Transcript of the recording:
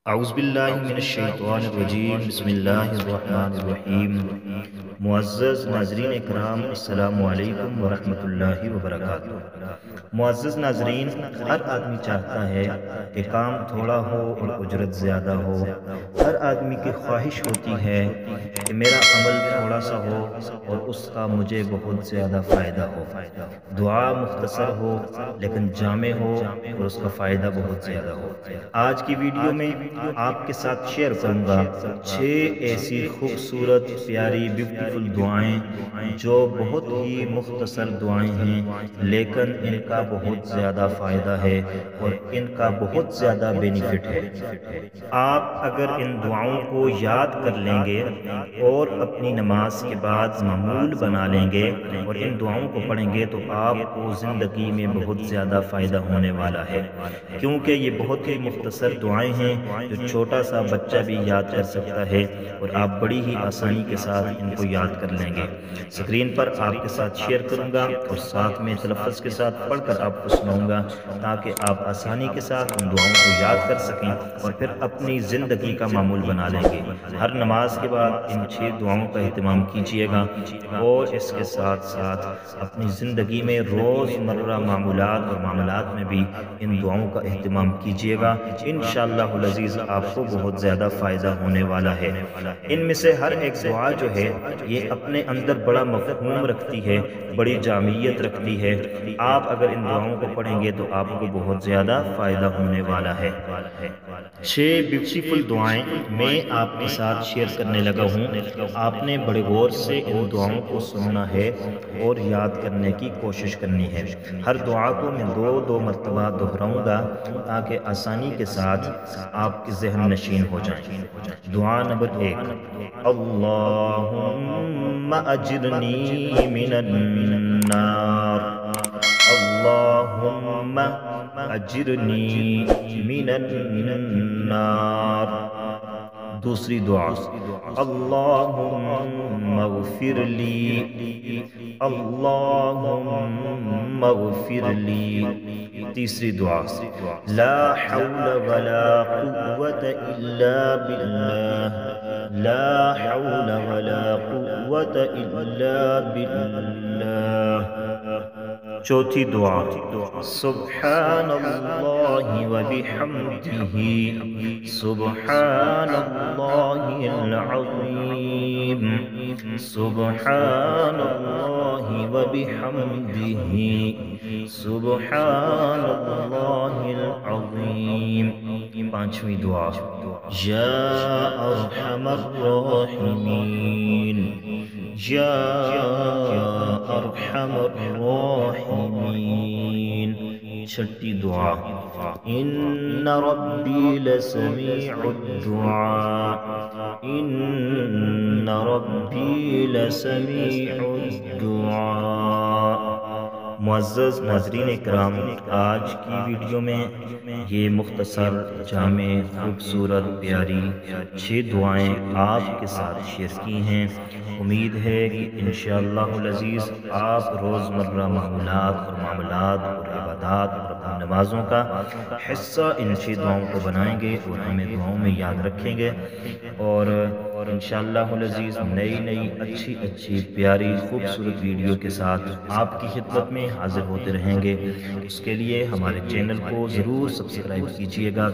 اعوذ باللہ من الشیطان الرجیم، بسم اللہ الرحمن الرحیم۔ معزز ناظرین اکرام، السلام علیکم ورحمۃ اللہ وبرکاتہ۔ معزز ناظرین، ہر آدمی چاہتا ہے کہ کام تھوڑا ہو اور اجرت زیادہ ہو۔ ہر آدمی کی خواہش ہوتی ہے کہ میرا عمل تھوڑا سا ہو اور اس کا مجھے بہت زیادہ فائدہ ہو۔ دعا مختصر ہو لیکن جامع ہو اور اس کا فائدہ بہت زیادہ ہو۔ آج کی ویڈیو میں آپ کے ساتھ شیئر کروں گا 6 ایسی خوبصورت پیاری بیوٹیفل دعائیں جو بہت ہی مختصر دعائیں ہیں لیکن ان کا بہت زیادہ فائدہ ہے اور ان کا بہت زیادہ بینیفٹ ہے۔ آپ اگر ان دعاؤں کو یاد کر لیں گے اور اپنی نماز کے بعد معمول بنا لیں گے اور ان دعاؤں کو پڑھیں گے تو آپ کو زندگی میں بہت زیادہ فائدہ ہونے والا ہے، کیونکہ یہ بہت ہی مختصر دعائیں ہیں جو چھوٹا سا بچہ بھی یاد کر سکتا ہے اور آپ بڑی ہی آسانی کے ساتھ ان کو یاد کر لیں گے۔ سکرین پر آپ کے ساتھ شیئر کروں گا اور ساتھ میں تلفظ کے ساتھ پڑھ کر آپ کو سناؤں گا تاکہ آپ آسانی کے ساتھ ان دعاؤں کو یاد کر سکیں اور پھر اپنی زندگی کا معمول بنا لیں گے۔ ہر نماز کے بعد ان 6 دعاؤں کا اہتمام کیجیے گا اور اس کے ساتھ ساتھ اپنی زندگی میں روزمرہ معمولات اور معاملات میں بھی ان دعاؤں کا اہتمام کیجیے گا۔ انشاءاللہ العزیز آپ کو بہت زیادہ فائدہ ہونے والا ہے۔ ان میں سے ہر ایک دعا جو ہے یہ اپنے اندر بڑا مفہوم رکھتی ہے، بڑی جامعیت رکھتی ہے۔ آپ اگر ان دعاؤں کو پڑھیں گے تو آپ کو بہت زیادہ فائدہ ہونے والا ہے۔ 6 بیوٹیفل دعائیں میں آپ کے ساتھ شیئر کرنے لگا ہوں۔ آپ نے بڑے غور سے ان دعاؤں کو سننا ہے اور یاد کرنے کی کوشش کرنی ہے۔ ہر دعا کو میں 2 مرتبہ دہراؤں گا تاکہ آسانی کے ساتھ آپ کے ذہن نشین ہو جائیں۔ دعا نمبر 1، اللہم اجرنی من النار، اللہم اجرنی من النار۔ دوسری دعا، اللہم اغفر لی، اللہم اغفر لی۔ تیسری دعا، لا حول ولا قوة الا باللہ، لا حول ولا قوة الا باللہ۔ چوتھی دعا، سبحان اللہ وبحمدہ، سبحان اللہ العظیم، سبحان اللہ وبحمدہ، سبحان اللہ العظیم۔ پانچویں دعا، یا ارحم الراحمین، یا ارحم الراحمین۔ چھٹی دعا، ان ربی لسمیع الدعاء، ان ربی لسمیع الدعاء۔ معزز ناظرین اکرام، آج کی ویڈیو میں یہ مختصر جامع خوبصورت پیاری 6 دعائیں آپ کے ساتھ شیئر کی ہیں۔ امید ہے کہ انشاءاللہ العزیز آپ روزمرہ معمولات اور معاملات اور عبادات اور اپنی نمازوں کا حصہ ان 6 دعاؤں کو بنائیں گے اور ہمیں دعاؤں میں یاد رکھیں گے، اور انشاءاللہ العزیز نئی اچھی پیاری خوبصورت ویڈیو کے ساتھ آپ کی خدمت میں حاضر ہوتے رہیں گے۔ اس کے لیے ہمارے چینل کو ضرور سبسکرائب کیجیے گا۔